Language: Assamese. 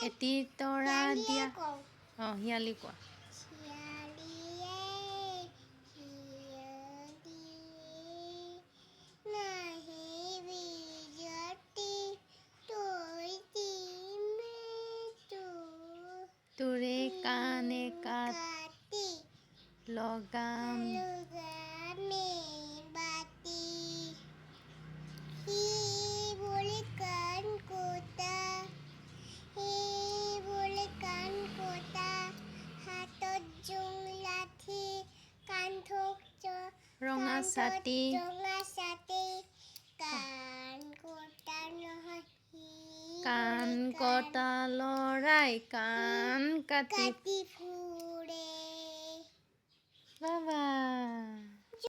এটি তৰা দিয়া হিয়ালি কোৱা তোৰে কাণে কাটি লগাম ৰঙা ছাতি কাণ কটা লৰাই কাণ কাটি ফুৰে বাবা